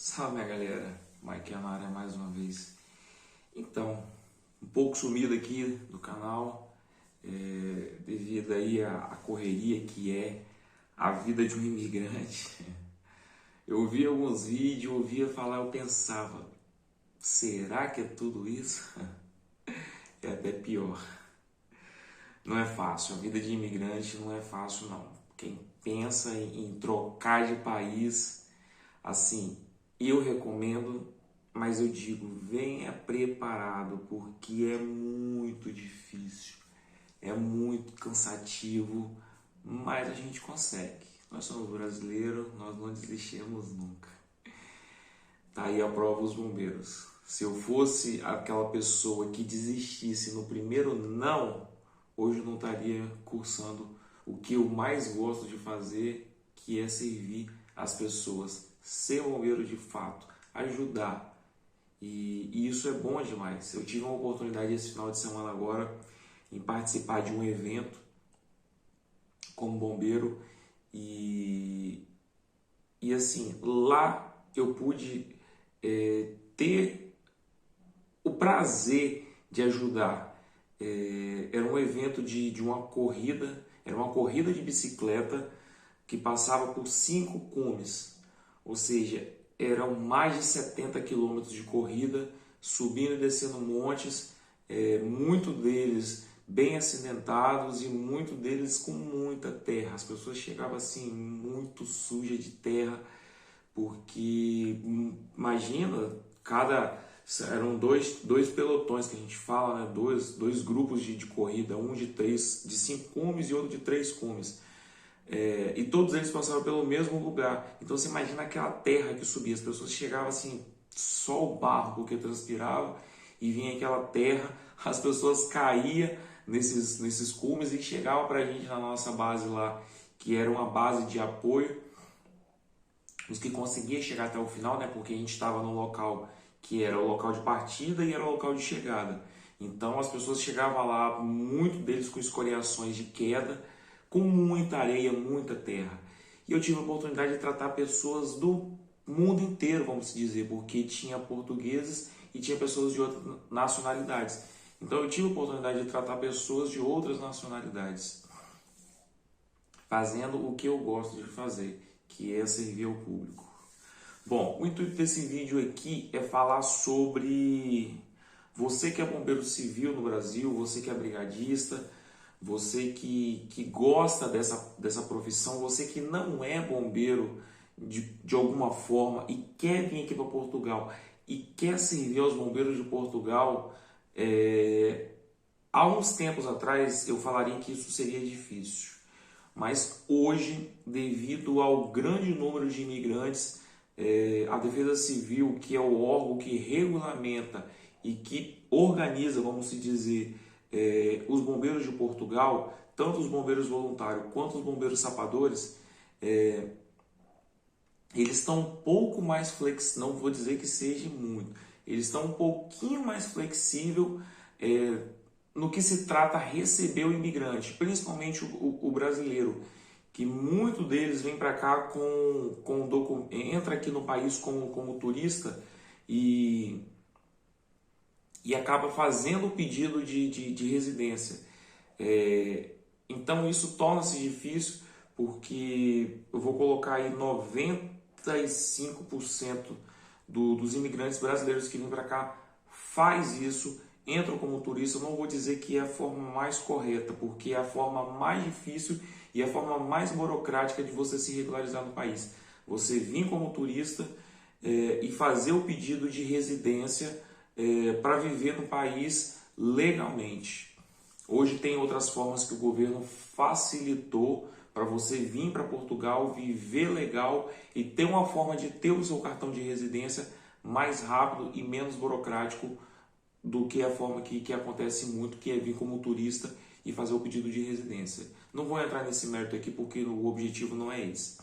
Salve, minha galera, Mike Amara mais uma vez. Então, um pouco sumido aqui do canal, devido aí à correria que é a vida de um imigrante. Eu ouvia alguns vídeos, ouvia falar, eu pensava, será que é tudo isso? É até pior. Não é fácil, a vida de imigrante não é fácil não. Quem pensa em trocar de país, assim, eu recomendo, mas eu digo, venha preparado, porque é muito difícil, é muito cansativo, mas a gente consegue. Nós somos brasileiros, nós não desistimos nunca. Tá aí a prova os bombeiros. Se eu fosse aquela pessoa que desistisse no primeiro não, hoje eu não estaria cursando o que eu mais gosto de fazer, que é servir as pessoas, ser bombeiro de fato, ajudar. E isso é bom demais. Eu tive uma oportunidade esse final de semana agora em participar de um evento como bombeiro e assim, lá eu pude ter o prazer de ajudar. Era um evento de uma corrida, era uma corrida de bicicleta que passava por 5 cumes, ou seja, eram mais de 70 quilômetros de corrida, subindo e descendo montes, muito deles bem acidentados e muito deles com muita terra. As pessoas chegavam assim muito sujas de terra, porque imagina, eram dois pelotões que a gente fala, né? dois grupos de corrida, um de 5 cumes e outro de 3 cumes. E todos eles passavam pelo mesmo lugar. Então você imagina aquela terra que subia, as pessoas chegavam assim, só o barro, porque transpirava, e vinha aquela terra, as pessoas caíam nesses cumes e chegavam para a gente na nossa base lá, que era uma base de apoio, os que conseguiam chegar até o final, né? Porque a gente estava no local que era o local de partida e era o local de chegada. Então as pessoas chegavam lá, muito deles com escoriações de queda, com muita areia, muita terra. E eu tive a oportunidade de tratar pessoas do mundo inteiro, vamos dizer, porque tinha portugueses e tinha pessoas de outras nacionalidades. Então eu tive a oportunidade de tratar pessoas de outras nacionalidades, fazendo o que eu gosto de fazer, que é servir ao público. Bom, o intuito desse vídeo aqui é falar sobre você que é bombeiro civil no Brasil, você que é brigadista, você que gosta dessa profissão, você que não é bombeiro de alguma forma e quer vir aqui para Portugal e quer servir aos bombeiros de Portugal. Há uns tempos atrás eu falaria que isso seria difícil, mas hoje, devido ao grande número de imigrantes, a Defesa Civil, que é o órgão que regulamenta e que organiza, vamos dizer, os bombeiros de Portugal, tanto os bombeiros voluntários quanto os bombeiros sapadores, eles estão um pouco mais flexíveis, não vou dizer que seja muito, eles estão um pouquinho mais flexível no que se trata a receber o imigrante, principalmente o brasileiro, que muito deles vem para cá entra aqui no país como turista e acaba fazendo o pedido de residência. Então isso torna-se difícil, porque eu vou colocar aí 95% dos imigrantes brasileiros que vêm para cá faz isso, entram como turista. Eu não vou dizer que é a forma mais correta, porque é a forma mais difícil e a forma mais burocrática de você se regularizar no país. Você vir como turista e fazer o pedido de residência para viver no país legalmente. Hoje tem outras formas que o governo facilitou para você vir para Portugal, viver legal e ter uma forma de ter o seu cartão de residência mais rápido e menos burocrático do que a forma que acontece muito, que é vir como turista e fazer o pedido de residência. Não vou entrar nesse mérito aqui porque o objetivo não é esse.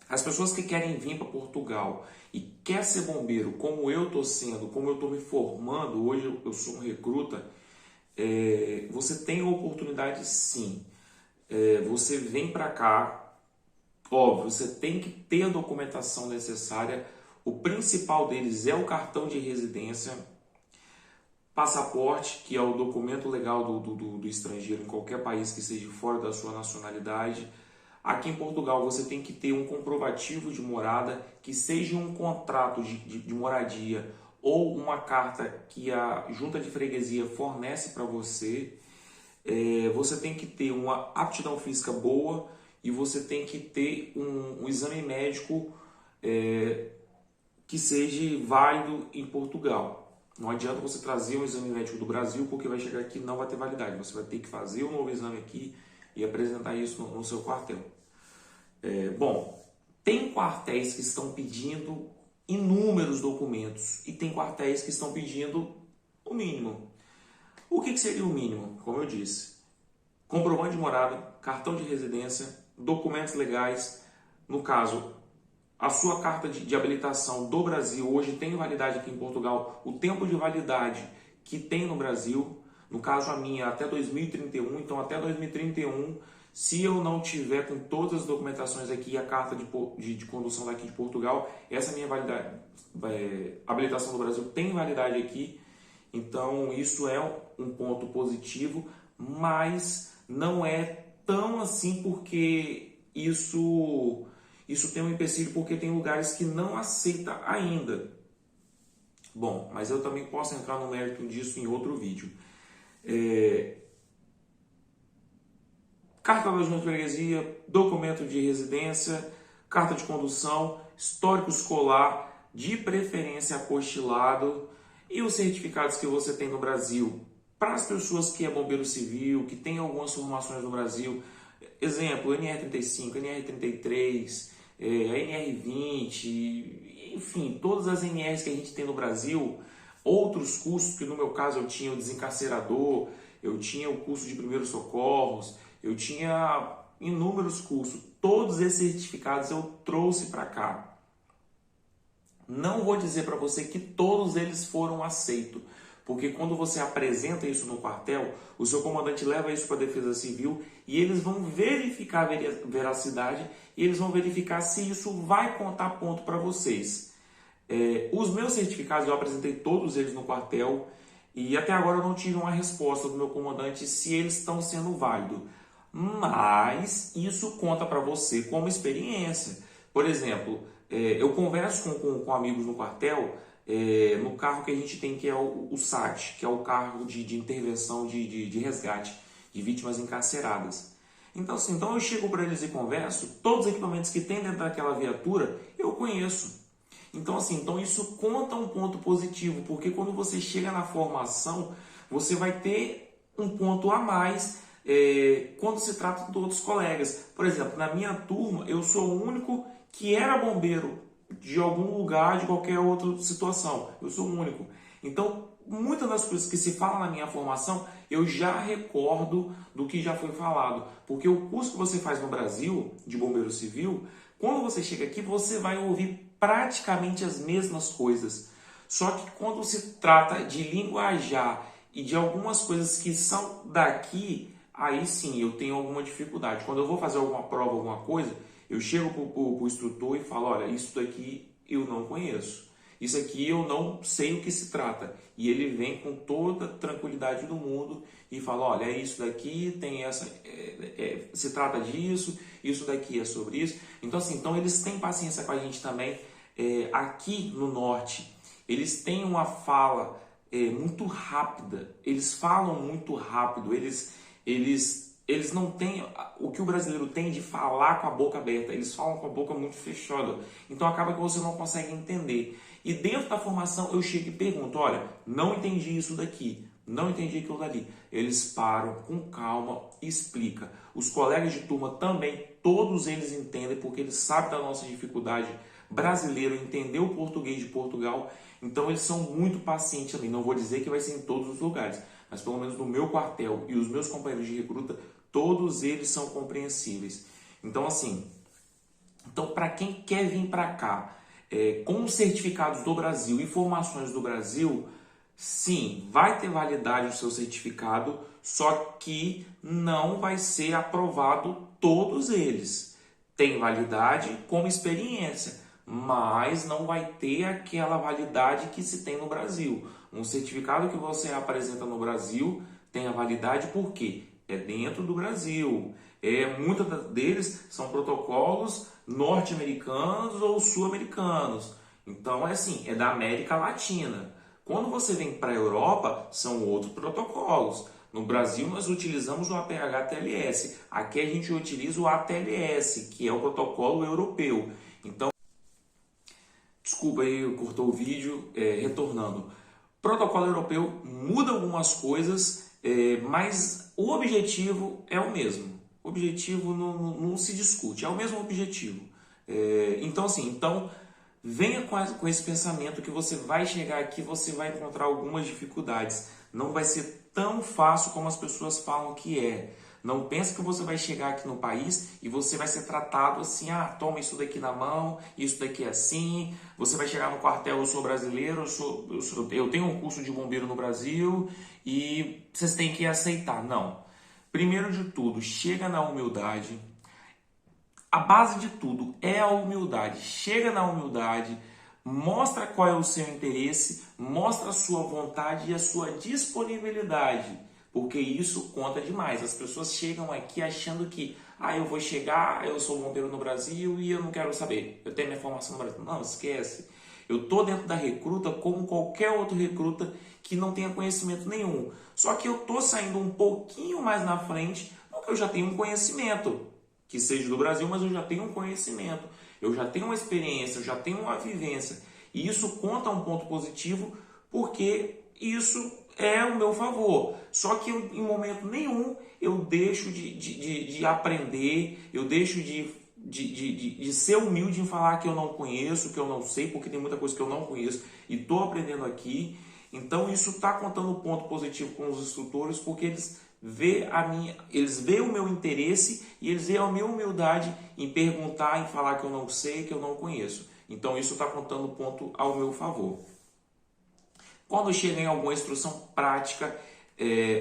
As pessoas que querem vir para Portugal e quer ser bombeiro, como eu estou sendo, como eu estou me formando, hoje eu sou um recruta, você tem a oportunidade sim. Você vem para cá, óbvio, você tem que ter a documentação necessária. O principal deles é o cartão de residência, passaporte, que é o documento legal do estrangeiro em qualquer país que seja fora da sua nacionalidade. Aqui em Portugal você tem que ter um comprovativo de morada, que seja um contrato de moradia ou uma carta que a junta de freguesia fornece para você. Você tem que ter uma aptidão física boa e você tem que ter um exame médico que seja válido em Portugal. Não adianta você trazer um exame médico do Brasil, porque vai chegar aqui e não vai ter validade. Você vai ter que fazer um novo exame aqui e apresentar isso no seu quartel. Bom, tem quartéis que estão pedindo inúmeros documentos e tem quartéis que estão pedindo o mínimo. O que seria o mínimo? Como eu disse, comprovante de morada, cartão de residência, documentos legais. No caso, a sua carta de habilitação do Brasil hoje tem validade aqui em Portugal. O tempo de validade que tem no Brasil, no caso a minha, até 2031. Então, até 2031, se eu não tiver com todas as documentações aqui, a carta de condução daqui de Portugal, essa minha validade, habilitação do Brasil tem validade aqui. Então, isso é um ponto positivo, mas não é tão assim porque isso tem um empecilho, porque tem lugares que não aceita ainda. Bom, mas eu também posso entrar no mérito disso em outro vídeo. Carta da junta de freguesia, documento de residência, carta de condução, histórico escolar, de preferência apostilado, e os certificados que você tem no Brasil. Para as pessoas que é bombeiro civil, que tem algumas formações no Brasil, exemplo, NR35, NR33, a NR20, enfim, todas as NRs que a gente tem no Brasil, outros cursos, que no meu caso eu tinha o desencarcerador, eu tinha o curso de primeiros socorros, eu tinha inúmeros cursos, todos esses certificados eu trouxe para cá. Não vou dizer para você que todos eles foram aceitos, porque quando você apresenta isso no quartel, o seu comandante leva isso para a Defesa Civil e eles vão verificar a veracidade e eles vão verificar se isso vai contar ponto para vocês. Os meus certificados, eu apresentei todos eles no quartel e até agora eu não tive uma resposta do meu comandante se eles estão sendo válidos. Mas isso conta para você como experiência. Por exemplo, eu converso com amigos no quartel, no carro que a gente tem, que é o SAT, que é o carro de intervenção de resgate de vítimas encarceradas. Então, assim, eu chego para eles e converso, todos os equipamentos que tem dentro daquela viatura, eu conheço. Então, assim, isso conta um ponto positivo, porque quando você chega na formação, você vai ter um ponto a mais quando se trata de outros colegas. Por exemplo, na minha turma, eu sou o único que era bombeiro de algum lugar, de qualquer outra situação. Eu sou o único. Então, muitas das coisas que se falam na minha formação, eu já recordo do que já foi falado. Porque o curso que você faz no Brasil, de bombeiro civil, quando você chega aqui, você vai ouvir praticamente as mesmas coisas. Só que quando se trata de linguajar e de algumas coisas que são daqui, aí sim eu tenho alguma dificuldade. Quando eu vou fazer alguma prova, alguma coisa, eu chego para o instrutor e falo, olha, isso daqui eu não conheço. Isso aqui eu não sei o que se trata. E ele vem com toda a tranquilidade do mundo e fala, olha, é isso daqui, tem essa, se trata disso, isso daqui é sobre isso. Então, assim, eles têm paciência com a gente também. Aqui no norte, eles têm uma fala muito rápida. Eles falam muito rápido. Eles não têm o que o brasileiro tem de falar com a boca aberta. Eles falam com a boca muito fechada. Então acaba que você não consegue entender. E dentro da formação eu chego e pergunto, olha, não entendi isso daqui, não entendi aquilo dali. Eles param com calma e explicam. Os colegas de turma também, todos eles entendem, porque eles sabem da nossa dificuldade brasileiro entender o português de Portugal. Então eles são muito pacientes também. Não vou dizer que vai ser em todos os lugares, mas pelo menos no meu quartel e os meus companheiros de recruta, todos eles são compreensíveis. Então, assim, para quem quer vir para cá com certificados do Brasil, informações do Brasil, sim, vai ter validade o seu certificado, só que não vai ser aprovado todos eles. tem validade como experiência, mas não vai ter aquela validade que se tem no Brasil. Um certificado que você apresenta no Brasil tem a validade porque é dentro do Brasil. Muitos deles são protocolos norte-americanos ou sul-americanos. Então, é assim, é da América Latina. Quando você vem para a Europa, são outros protocolos. No Brasil, nós utilizamos o APH-TLS. Aqui a gente utiliza o ATLS, que é o protocolo europeu. Então, desculpa aí, cortou o vídeo, retornando. Protocolo europeu muda algumas coisas, mas o objetivo é o mesmo. O objetivo não se discute, é o mesmo objetivo. Então, assim, venha com esse pensamento que você vai chegar aqui, você vai encontrar algumas dificuldades. Não vai ser tão fácil como as pessoas falam que é. Não pense que você vai chegar aqui no país e você vai ser tratado assim, toma isso daqui na mão, isso daqui é assim. Você vai chegar no quartel, eu sou brasileiro, eu tenho um curso de bombeiro no Brasil e vocês têm que aceitar. Não. Primeiro de tudo, chega na humildade. A base de tudo é a humildade. Chega na humildade, mostra qual é o seu interesse, mostra a sua vontade e a sua disponibilidade, porque isso conta demais. As pessoas chegam aqui achando que eu vou chegar, eu sou bombeiro no Brasil e eu não quero saber, eu tenho minha formação no Brasil. Não, esquece. Eu estou dentro da recruta como qualquer outro recruta que não tenha conhecimento nenhum. Só que eu estou saindo um pouquinho mais na frente porque eu já tenho um conhecimento. Que seja do Brasil, mas eu já tenho um conhecimento, eu já tenho uma experiência, eu já tenho uma vivência. E isso conta um ponto positivo, porque isso é o meu favor. Só que em momento nenhum eu deixo de aprender, eu deixo de ser humilde em falar que eu não conheço, que eu não sei, porque tem muita coisa que eu não conheço e estou aprendendo aqui. Então isso está contando um ponto positivo com os instrutores, porque eles veem o meu interesse e eles veem a minha humildade em perguntar, em falar que eu não sei, que eu não conheço. Então isso está contando ponto ao meu favor. Quando chega em alguma instrução prática,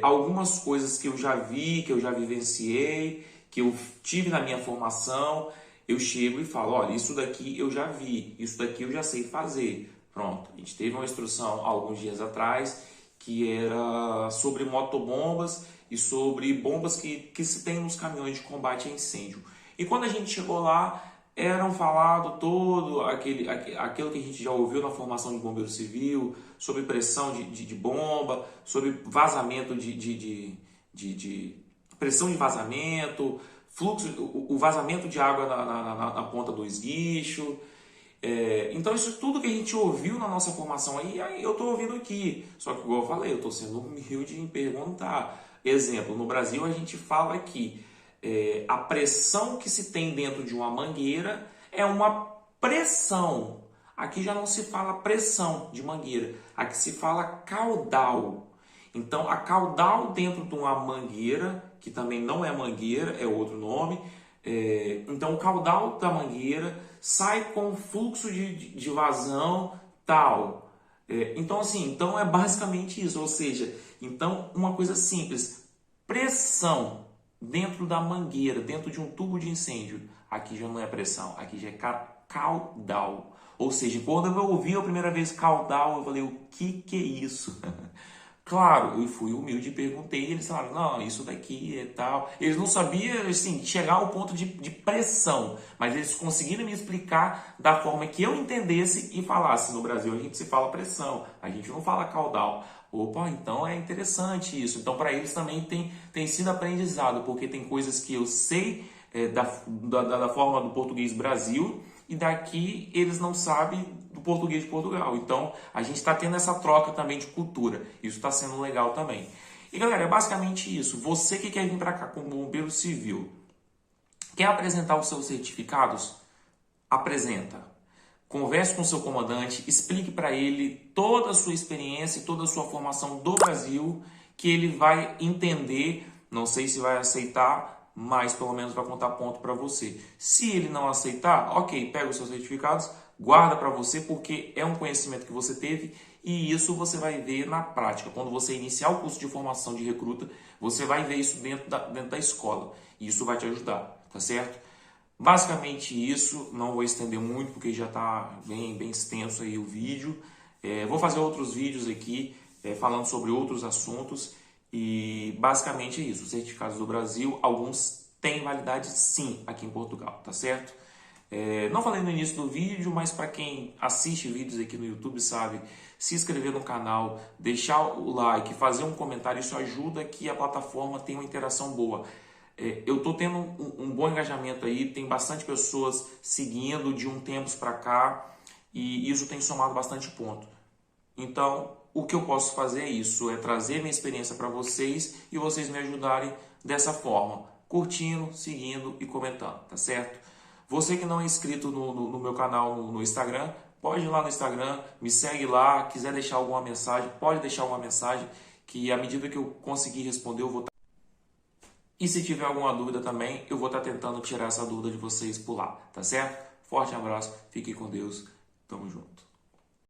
algumas coisas que eu já vi, que eu já vivenciei, que eu tive na minha formação, eu chego e falo, olha, isso daqui eu já vi, isso daqui eu já sei fazer. Pronto, a gente teve uma instrução alguns dias atrás que era sobre motobombas e sobre bombas que se tem nos caminhões de combate a incêndio. E quando a gente chegou lá, eram falado todo aquilo que a gente já ouviu na formação de bombeiro civil, sobre pressão de bomba, sobre vazamento pressão de vazamento, fluxo, o vazamento de água na ponta do esguicho. Então isso tudo que a gente ouviu na nossa formação aí eu estou ouvindo aqui. Só que igual eu falei, eu estou sendo humilde em perguntar. Exemplo, no Brasil a gente fala que a pressão que se tem dentro de uma mangueira é uma pressão. Aqui já não se fala pressão de mangueira, aqui se fala caudal. Então a caudal dentro de uma mangueira, que também não é mangueira, é outro nome. Então o caudal da mangueira sai com fluxo de vazão tal. Então é basicamente isso, ou seja, então uma coisa simples, pressão dentro da mangueira, dentro de um tubo de incêndio, aqui já não é pressão, aqui já é caudal. Ou seja, quando eu ouvi a primeira vez caudal, eu falei, o que é isso? Claro, eu fui humilde e perguntei, e eles falaram, não, isso daqui é tal. Eles não sabiam, assim, chegar ao ponto de pressão, mas eles conseguiram me explicar da forma que eu entendesse e falasse. No Brasil a gente se fala pressão, a gente não fala caudal. Opa, então é interessante isso. Então para eles também tem sido aprendizado, porque tem coisas que eu sei da forma do português Brasil e daqui eles não sabem do português de Portugal. Então, a gente está tendo essa troca também de cultura. Isso está sendo legal também. E, galera, é basicamente isso. Você que quer vir para cá como bombeiro civil, quer apresentar os seus certificados? Apresenta. Converse com o seu comandante, explique para ele toda a sua experiência e toda a sua formação do Brasil, que ele vai entender, não sei se vai aceitar, mas pelo menos vai contar ponto para você. Se ele não aceitar, ok, pega os seus certificados, guarda para você, porque é um conhecimento que você teve e isso você vai ver na prática. Quando você iniciar o curso de formação de recruta, você vai ver isso dentro da escola e isso vai te ajudar, tá certo? Basicamente isso, não vou estender muito porque já está bem extenso aí o vídeo. Vou fazer outros vídeos aqui falando sobre outros assuntos e basicamente é isso. Os certificados do Brasil, alguns têm validade sim aqui em Portugal, tá certo? Não falei no início do vídeo, mas para quem assiste vídeos aqui no YouTube sabe, se inscrever no canal, deixar o like, fazer um comentário, isso ajuda que a plataforma tenha uma interação boa. Eu estou tendo um bom engajamento aí, tem bastante pessoas seguindo de um tempos para cá e isso tem somado bastante ponto. Então, o que eu posso fazer é isso, é trazer minha experiência para vocês e vocês me ajudarem dessa forma, curtindo, seguindo e comentando, tá certo? Você que não é inscrito no meu canal no Instagram, pode ir lá no Instagram, me segue lá, quiser deixar alguma mensagem, pode deixar alguma mensagem que à medida que eu conseguir responder eu vou estar. E se tiver alguma dúvida também, eu vou estar tentando tirar essa dúvida de vocês por lá, tá certo? Forte abraço, fique com Deus, tamo junto.